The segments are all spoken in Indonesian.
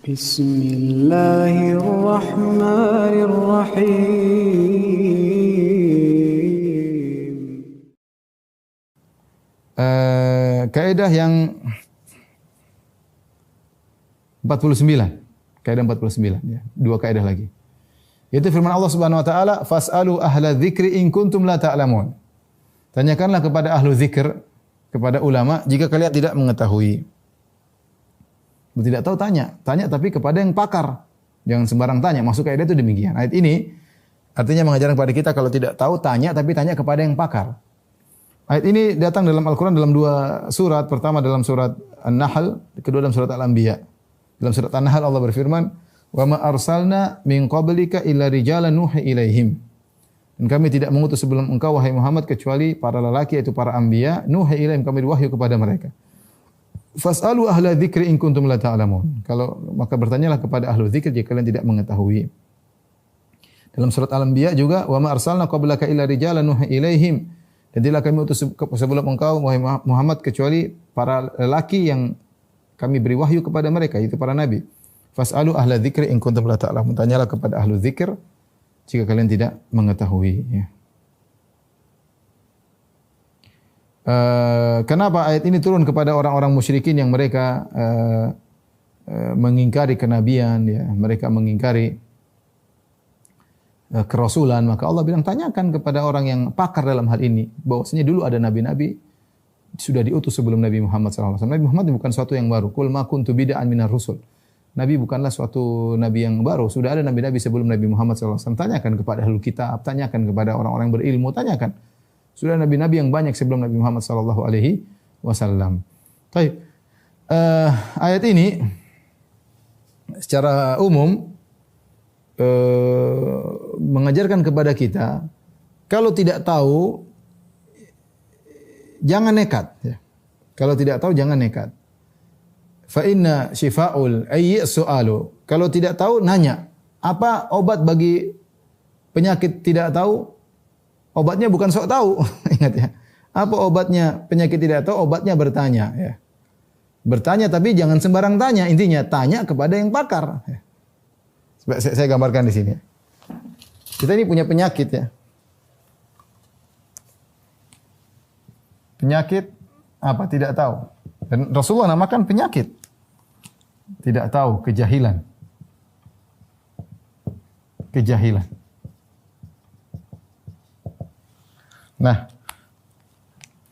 Bismillahirrahmanirrahim. Kaidah yang 49. Kaidah 49 ya. Dua kaidah lagi. Yaitu firman Allah Subhanahu wa taala, "Fas'alu ahla dzikri in kuntum la ta'lamun." Tanyakanlah kepada ahlu dzikir, kepada ulama jika kalian tidak mengetahui. Tidak tahu tanya tapi kepada yang pakar. Jangan sembarang tanya. Maksud kaidah itu demikian. Ayat ini artinya mengajarkan kepada kita kalau tidak tahu tanya tapi tanya kepada yang pakar. Ayat ini datang dalam Al-Qur'an dalam dua surat. Pertama dalam surat An-Nahl, kedua dalam surat Al-Anbiya. Dalam surat An-Nahl Allah berfirman, "Wa ma arsalna min qablika illa rijalan nuhi ilaihim." Dan kami tidak mengutus sebelum engkau wahai Muhammad kecuali para lelaki yaitu para anbiya, nuhi ilaihim, kami wahyu kepada mereka. Fas'alu ahla dzikri in kuntum la ta'lamun. Kalau maka bertanyalah kepada ahlu dzikir jika kalian tidak mengetahui. Dalam surat Al-Anbiya juga, "Wa ma arsalna qablaka illa rijalan nuhi ilaihim." Dan tidaklah kami utus sebelum engkau wahai Muhammad kecuali para lelaki yang kami beri wahyu kepada mereka, yaitu para nabi. Fas'alu ahla dzikri in kuntum la ta'lamun. Tanyalah kepada ahlu dzikir jika kalian tidak mengetahui, ya. Kenapa ayat ini turun kepada orang-orang musyrikin yang mereka mengingkari kenabian, ya, mereka mengingkari kerasulan, maka Allah bilang tanyakan kepada orang yang pakar dalam hal ini, bahwasanya dulu ada nabi-nabi sudah diutus sebelum Nabi Muhammad SAW. Nabi Muhammad bukan suatu yang baru. Qul ma kuntu bid'an minar rusul. Nabi bukanlah suatu nabi yang baru. Sudah ada nabi-nabi sebelum Nabi Muhammad SAW. Tanyakan kepada ahlul kitab, tanyakan kepada orang-orang berilmu, tanyakan. Sudah nabi-nabi yang banyak sebelum Nabi Muhammad SAW. Baik. Ayat ini secara umum mengajarkan kepada kita kalau tidak tahu jangan nekat, ya. Kalau tidak tahu jangan nekat. Fa inna syifa'ul ayyi su'alu. Kalau tidak tahu nanya. Apa obat bagi penyakit tidak tahu? Obatnya bukan sok tahu. Ingat ya. Apa obatnya penyakit tidak tahu? Obatnya bertanya, ya. Bertanya tapi jangan sembarang tanya. Intinya tanya kepada yang pakar, ya. Saya gambarkan di sini. Kita ini punya penyakit, ya. Penyakit apa? Tidak tahu. Dan Rasulullah namakan penyakit. Tidak tahu, kejahilan. Kejahilan. Nah,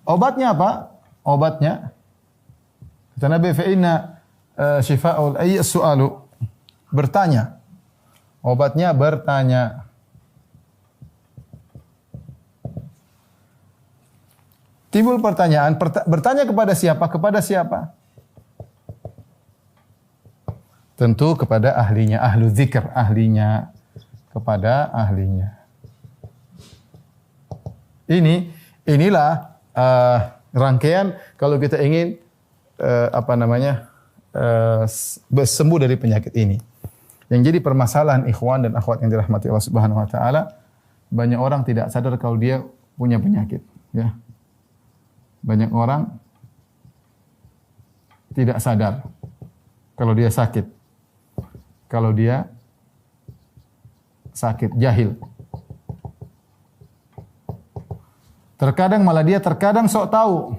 obatnya apa? Obatnya kata Nabi fa inna syifa'ul ayyi su'alu, bertanya. Obatnya bertanya. Timbul pertanyaan, bertanya kepada siapa? Kepada siapa? Tentu kepada ahlinya, ahlu dzikir, ahlinya, kepada ahlinya. Inilah rangkaian kalau kita ingin sembuh dari penyakit ini. Yang jadi permasalahan ikhwan dan akhwat yang dirahmati Allah Subhanahu wa taala, banyak orang tidak sadar kalau dia punya penyakit, ya. Banyak orang tidak sadar kalau dia sakit. Kalau dia sakit, jahil. Terkadang malah dia sok tahu.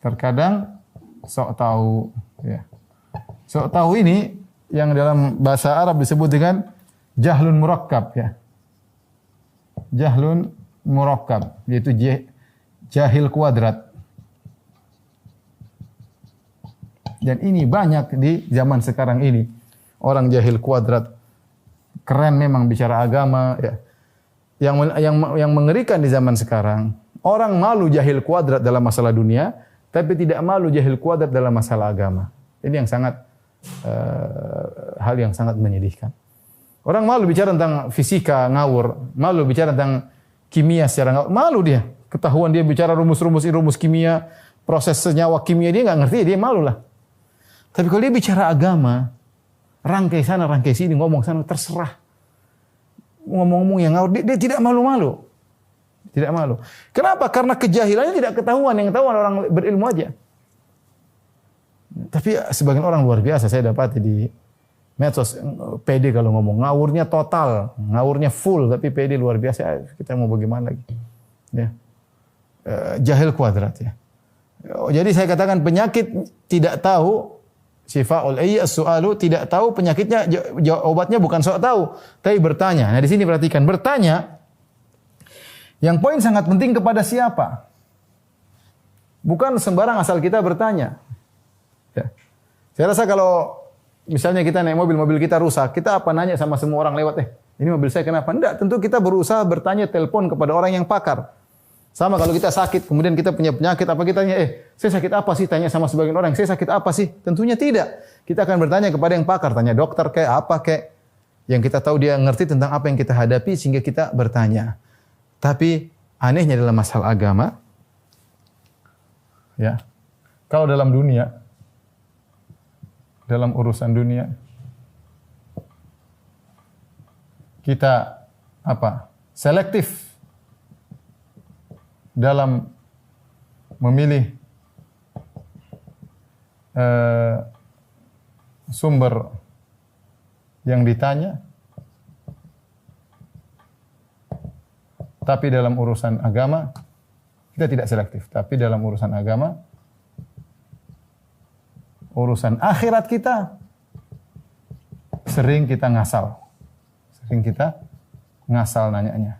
Terkadang sok tahu, ya. Sok tahu ini yang dalam bahasa Arab disebut dengan jahlun murakkab, ya. Jahlun murakkab, yaitu jahil kuadrat. Dan ini banyak di zaman sekarang ini. Orang jahil kuadrat. Keren memang bicara agama, ya. Yang mengerikan di zaman sekarang, orang malu jahil kuadrat dalam masalah dunia, tapi tidak malu jahil kuadrat dalam masalah agama. Ini yang sangat hal yang sangat menyedihkan. Orang malu bicara tentang fisika ngawur, malu bicara tentang kimia secara ngawur, malu dia. Ketahuan dia bicara rumus kimia, proses senyawa kimia dia nggak ngerti, dia malu lah. Tapi kalau dia bicara agama, rangkai sana, rangkai sini, ngomong sana, terserah. Ngomong-ngomong yang ngawur, dia tidak malu-malu. Tidak malu. Kenapa? Karena kejahilannya tidak ketahuan, yang tahu orang berilmu aja. Tapi sebagian orang luar biasa saya dapati di medsos, pede kalau ngomong, ngawurnya total, ngawurnya full, tapi pede luar biasa. Kita mau bagaimana lagi? Ya. Jahil kuadrat ya. Jadi saya katakan penyakit tidak tahu, syifa'ul ayyi as-su'alu, tidak tahu penyakitnya, obatnya bukan sok tahu, tapi bertanya. Nah di sini perhatikan, bertanya. Yang poin sangat penting kepada siapa? Bukan sembarang asal kita bertanya. Ya. Saya rasa kalau misalnya kita naik mobil, mobil kita rusak, kita apa nanya sama semua orang lewat, ini mobil saya kenapa? Enggak, tentu kita berusaha bertanya, telepon kepada orang yang pakar. Sama kalau kita sakit, kemudian kita punya penyakit, apa kita tanya, saya sakit apa sih? Tanya sama sebagian orang, saya sakit apa sih? Tentunya tidak. Kita akan bertanya kepada yang pakar, tanya dokter kayak apa kayak, yang kita tahu dia ngerti tentang apa yang kita hadapi sehingga kita bertanya. Tapi anehnya dalam masalah agama, ya, kalau dalam dunia, dalam urusan dunia, kita selektif dalam memilih sumber yang ditanya, tapi dalam urusan agama kita tidak selektif. Tapi dalam urusan agama, urusan akhirat kita sering kita ngasal. Sering kita ngasal nanyanya.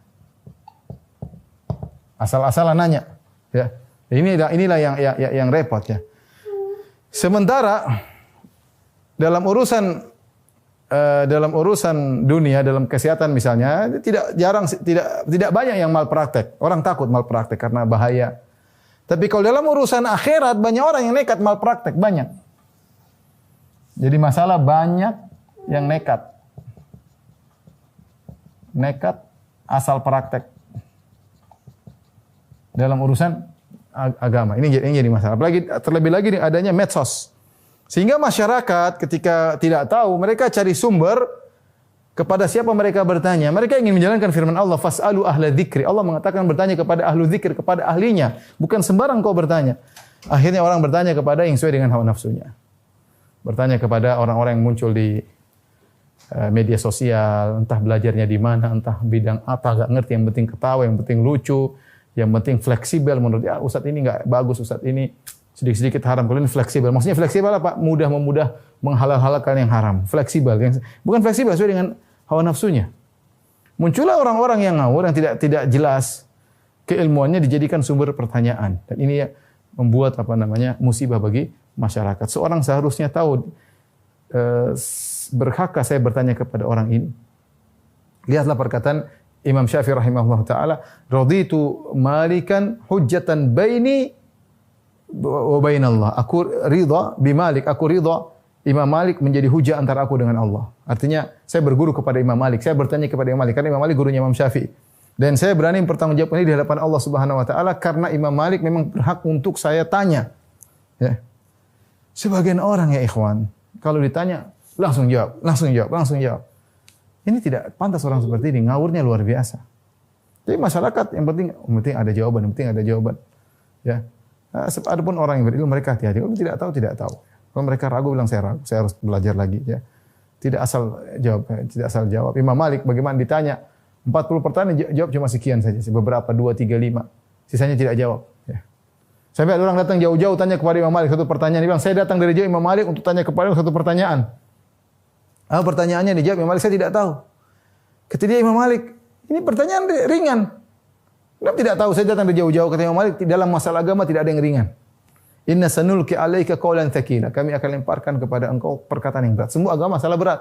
Asal-asalan nanya, ya. Inilah yang repot ya. Sementara dalam urusan dunia, dalam kesehatan misalnya, tidak banyak yang malpraktek. Orang takut malpraktek karena bahaya. Tapi kalau dalam urusan akhirat banyak orang yang nekat malpraktek, banyak. Jadi masalah banyak yang nekat. Nekat asal praktek. Dalam urusan agama. Ini jadi masalah. Terlebih lagi adanya medsos. Sehingga masyarakat ketika tidak tahu, mereka cari sumber kepada siapa mereka bertanya. Mereka ingin menjalankan firman Allah, fas'alu ahla dzikri. Allah mengatakan bertanya kepada ahlu dzikir, kepada ahlinya. Bukan sembarang kau bertanya. Akhirnya orang bertanya kepada yang sesuai dengan hawa nafsunya. Bertanya kepada orang-orang yang muncul di media sosial, entah belajarnya di mana, entah bidang apa, gak ngerti, yang penting ketawa, yang penting lucu, yang penting fleksibel. Menurut dia, Ustadz ini nggak bagus, Ustadz ini sedikit-sedikit haram. Kalau ini fleksibel, maksudnya fleksibel apa? Mudah menghalal-halalkan yang haram. Fleksibel, bukan fleksibel sesuai dengan hawa nafsunya. Muncullah orang-orang yang ngawur, yang tidak jelas keilmuannya dijadikan sumber pertanyaan. Dan ini membuat musibah bagi masyarakat. Seorang seharusnya tahu, berhakkah saya bertanya kepada orang ini. Lihatlah perkataan Imam Syafi'i rahimahullah ta'ala, raditu malikan hujjatan baini wa bainallah. Aku ridha bi Malik, aku ridha Imam Malik menjadi hujah antara aku dengan Allah. Artinya, saya berguru kepada Imam Malik, saya bertanya kepada Imam Malik, karena Imam Malik gurunya Imam Syafi'i. Dan saya berani bertanggungjawab ini di hadapan Allah Subhanahu wa taala karena Imam Malik memang berhak untuk saya tanya. Ya. Sebagian orang ya ikhwan, kalau ditanya langsung jawab. Ini tidak pantas orang seperti ini, ngawurnya luar biasa. Jadi masyarakat yang penting ada jawaban, Ya. Adapun orang yang berilmu mereka hati-hati. Kalau tidak tahu. Kalau mereka ragu bilang saya ragu, saya harus belajar lagi ya. Tidak asal jawab. Imam Malik bagaimana ditanya 40 pertanyaan jawab cuma sekian saja, beberapa 2, 3, 5. Sisanya tidak jawab, ya. Sampai ada orang datang jauh-jauh tanya kepada Imam Malik satu pertanyaan, dia bilang saya datang dari jauh Imam Malik untuk tanya kepada satu pertanyaan. Pertanyaannya dijawab Imam Malik, saya tidak tahu. Kata dia Imam Malik, ini pertanyaan ringan. Kenapa tidak tahu? Saya datang dari jauh-jauh. Kata Imam Malik, dalam masalah agama tidak ada yang ringan. Inna sanulki alaika qawlan tsaqila. Kami akan lemparkan kepada engkau perkataan yang berat. Semua agama masalah berat.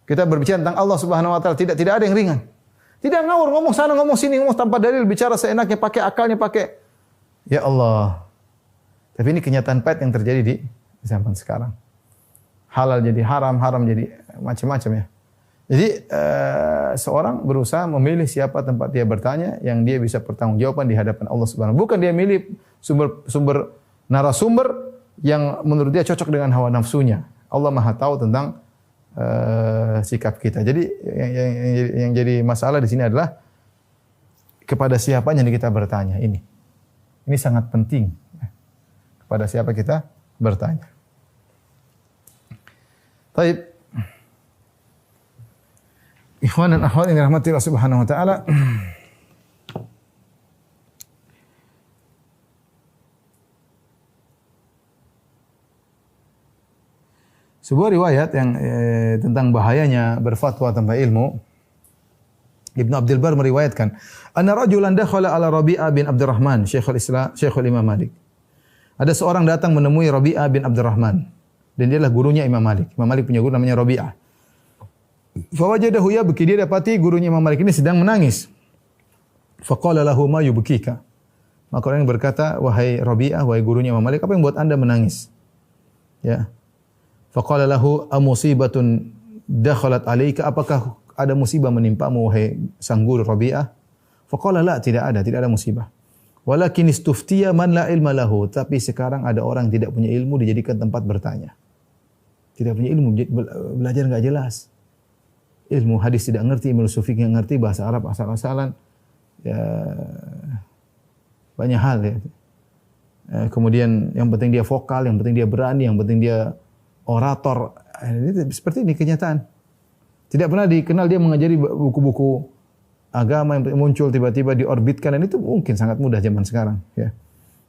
Kita berbicara tentang Allah Subhanahu wa taala, tidak ada yang ringan. Tidak ngawur, ngomong sana, ngomong sini, ngomong tanpa dalil, bicara seenaknya, pakai akalnya, pakai. Ya Allah. Tapi ini kenyataan pahit yang terjadi di zaman sekarang. Halal jadi haram, haram jadi macam-macam ya. Jadi seorang berusaha memilih siapa tempat dia bertanya yang dia bisa pertanggungjawaban di hadapan Allah Subhanahu. Bukan dia milih sumber narasumber yang menurut dia cocok dengan hawa nafsunya. Allah Maha tahu tentang sikap kita. Jadi yang jadi masalah di sini adalah kepada siapa yang kita bertanya ini. Ini sangat penting. Kepada siapa kita bertanya. Taib. Ikhwan dan akhwat yang dirahmati Allah Subhanahu wa taala. Sebuah riwayat yang tentang bahayanya berfatwa tanpa ilmu. Ibnu Abdul Bar meriwayatkan, "Anna rajulan dakhala ala Rabi'ah bin Abdurrahman, Syekhul Imam Malik." Ada seorang datang menemui Rabi'ah bin Abdurrahman dan dia adalah gurunya Imam Malik. Imam Malik punya guru namanya Rabi'ah. Fawajadahu yabki, dia dapati gurunya Imam Malik ini sedang menangis. Faqala lahu ma yubkika. Maka orang yang berkata, "Wahai Rabi'ah, wahai gurunya Imam Malik, apa yang buat Anda menangis?" Ya. Faqala lahu amusibatun dakhalat alayka, apakah ada musibah menimpamu wahai sang guru Rabi'ah? Faqala la, tidak ada musibah. Walakin istuftiya man la ilma lahu, tapi sekarang ada orang tidak punya ilmu dijadikan tempat bertanya. Tidak punya ilmu, belajar enggak jelas. Ilmu hadis tidak ngerti, ilmu fikih enggak ngerti, bahasa Arab asal-asalan. Ya, banyak hal ya. Kemudian yang penting dia vokal, yang penting dia berani, yang penting dia orator. Seperti ini kenyataan. Tidak pernah dikenal dia mengajari buku-buku agama yang muncul tiba-tiba diorbitkan, dan itu mungkin sangat mudah zaman sekarang. Ya.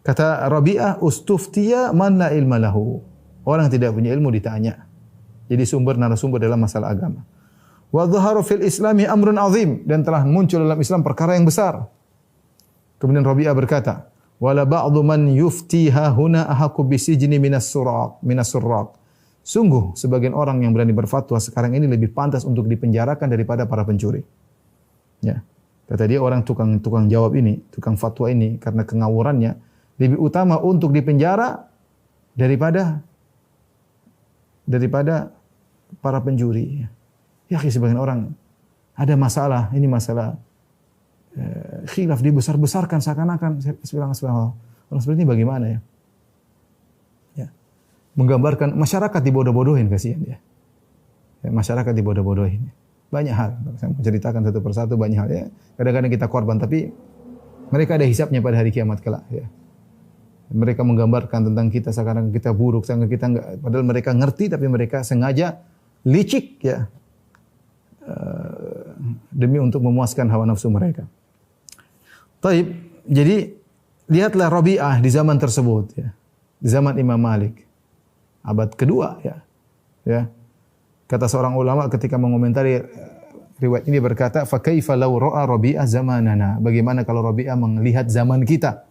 Kata Rabi'ah, "Ustuftiya man la ilma lahu." Orang tidak punya ilmu ditanya. Jadi narasumber dalam masalah agama. Wa dhahara fil Islami amrun azim, dan telah muncul dalam Islam perkara yang besar. Kemudian Rabi'ah berkata, "Wala ba'dhu man yuftiha huna ahaqu bisijni minas surraq." Sungguh sebagian orang yang berani berfatwa sekarang ini lebih pantas untuk dipenjarakan daripada para pencuri. Ya. Kata dia, orang tukang jawab ini, tukang fatwa ini, karena kengawurannya lebih utama untuk dipenjara daripada para pencuri. Ya, sebagian orang ada masalah, ini masalah khilaf dibesar-besarkan seakan-akan subhanallah. Orang seperti ini bagaimana ya? Menggambarkan masyarakat dibodoh-bodohin, kasihan dia. Ya, masyarakat dibodoh-bodohin. Banyak hal. Saya mau ceritakan satu persatu banyak hal ya. Kadang-kadang kita korban, tapi mereka ada hisabnya pada hari kiamat kelak ya. Mereka menggambarkan tentang kita sekarang kita buruk, sekarang kita enggak, padahal mereka ngerti tapi mereka sengaja licik ya. Demi untuk memuaskan hawa nafsu mereka. Taib, jadi lihatlah Rabi'ah di zaman tersebut ya. Di zaman Imam Malik. Abad kedua ya. Ya. Kata seorang ulama ketika mengomentari riwayat ini berkata, "Fa kaifa law ra'a Rabi'ah zamanana?" Bagaimana kalau Rabi'ah melihat zaman kita?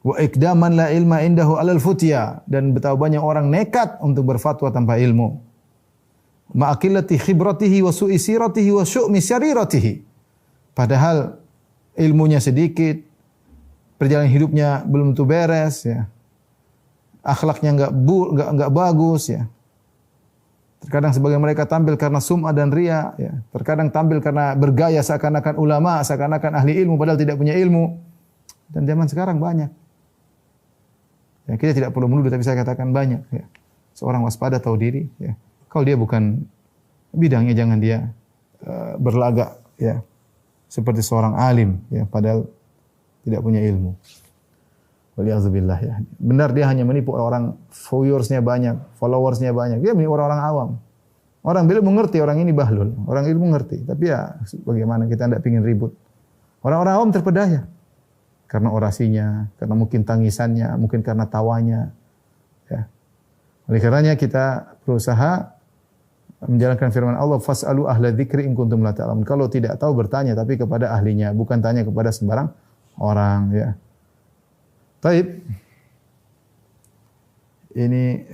Wa ikdaman la ilma indahu 'alal futya, dan betapa banyak orang nekat untuk berfatwa tanpa ilmu. Ma'akillati khibratihi wa su'i siratihi wa syu'mi syariratihi. Padahal ilmunya sedikit, perjalanan hidupnya belum tentu beres ya. Akhlaknya enggak bagus ya. Terkadang sebagian mereka tampil karena sum'ah dan riya ya. Terkadang tampil karena bergaya seakan-akan ulama, seakan-akan ahli ilmu padahal tidak punya ilmu. Dan zaman sekarang banyak. Ya, kita tidak perlu menuduh tapi saya katakan banyak ya. Seorang waspada, tahu diri ya. Kalau dia bukan bidangnya jangan dia berlagak ya seperti seorang alim ya padahal tidak punya ilmu. Waliyahzubillah ya. Benar dia hanya menipu orang, followersnya banyak. Dia menipu orang-orang awam. Orang bila mengerti orang ini bahlul, orang ilmu mengerti. Tapi ya bagaimana kita tidak ingin ribut. Orang-orang awam terpedaya. Karena orasinya, karena mungkin tangisannya, mungkin karena tawanya. Ya. Oleh karenanya kita berusaha menjalankan firman Allah, "Fas'alu ahla dzikri in kuntum la ta'lamun." Kalau tidak tahu bertanya tapi kepada ahlinya, bukan tanya kepada sembarang orang ya. Taib. Ini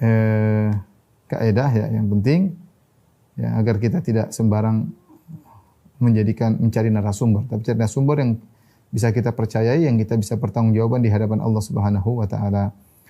kaidah ya yang penting ya agar kita tidak sembarang mencari narasumber, tapi cari narasumber yang bisa kita percayai, yang kita bisa pertanggungjawaban di hadapan Allah Subhanahu wa taala.